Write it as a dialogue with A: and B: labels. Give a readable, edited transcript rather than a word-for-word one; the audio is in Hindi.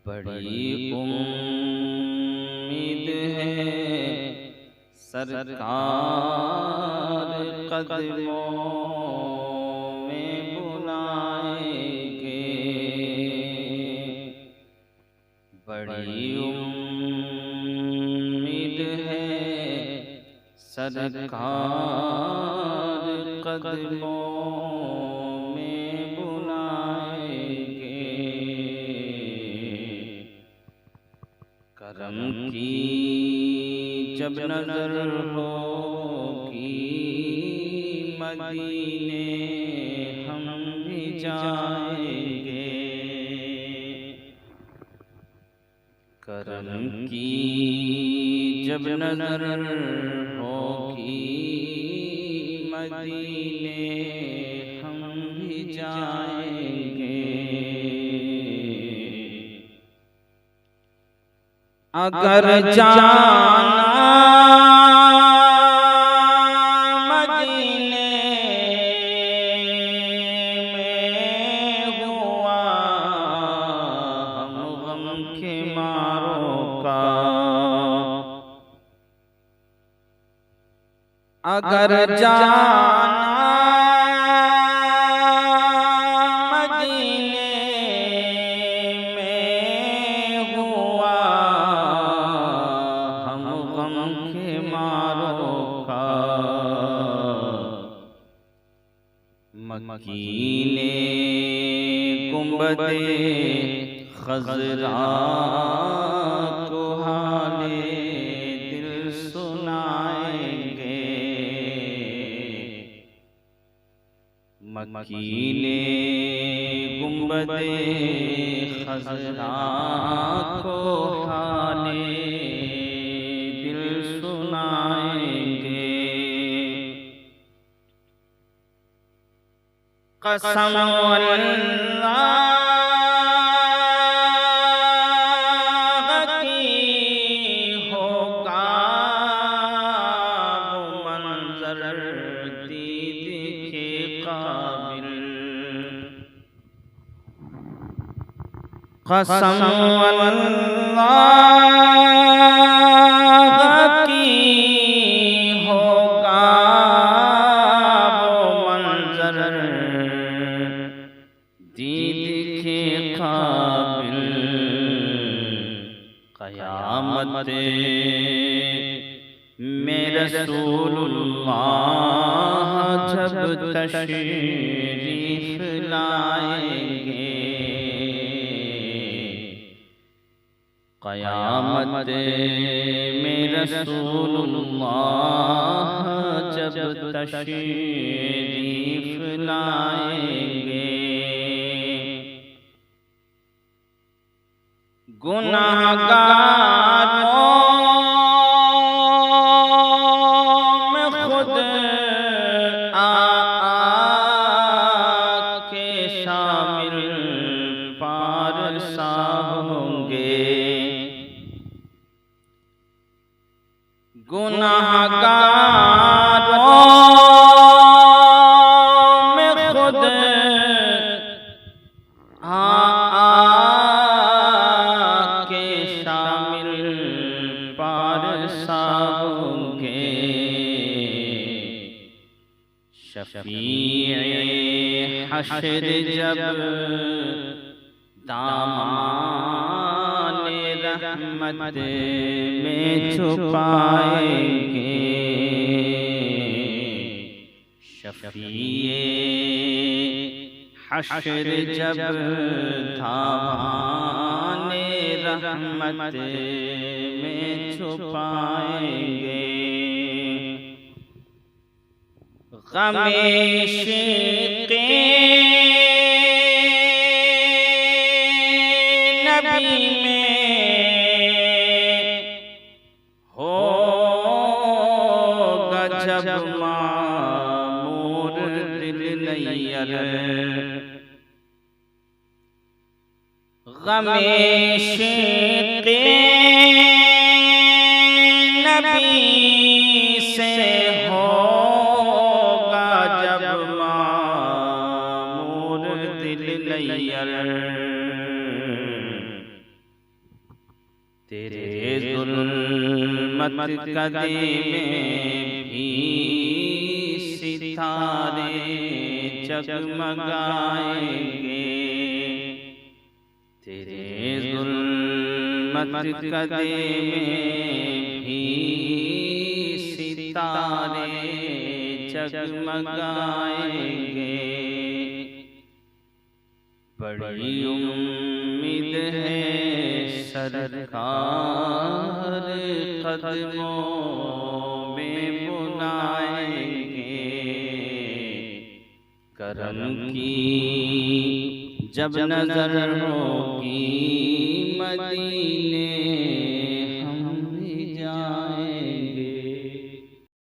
A: बड़ी उम्मीद है सरकार कदमों में बुलाएंगे। बड़ी उम्मीद है सरकार कदमों में बुलाएंगे। करम की जब नजर होगी मदीने हम भी जाएंगे। करम की जब नजर होगी मदीने हम भी जाएंगे। अगर जाना मदीने में हुआ हम गम के मारों का। अगर जाना मदीने में हुआ हम गम के मारों का। मकीने गुंबदे खज़रा को हाले दिल सुनाएंगे। मकीने गुंबदे खज़रा को हाले दिल सुनाएंगे। कसम अल्लाह की होगा वो मंजर दीद के काबिल। कसम अल्लाह की होगा वो मंजर दीद के काबिल। क़यामत में रसूलुल्लाह जब तशरीफ लाएंगे। क़यामत में रसूलुल्लाह जब तशरीफ लाएंगे। गुनाहगारों में खुद के शामिल पारसा होंगे। गुनाहगारों में खुद के शामिल पारसा होंगे। शफ़ीए हश्र जब दामाने रहमत में छुपाएंगे। शफ़ीए हश्र जब दामाने रहमत में छुपाएंगे। ग़मे इश्क़े नबी में होगा जब मामूर दिल नैयर। ग़मे इश्क़े नबी से होगा जब मामूर दिल नैयर। तेरे ज़ुल्मत कदे में भी सितारे जगमगाएंगे। तेरे ज़ुल्मत कदे में भी सितारे जगमगाएंगे। बड़ी उम्मीद है सरकार कदमों में बुलाएंगे। करम की जब नजर होगी मदीने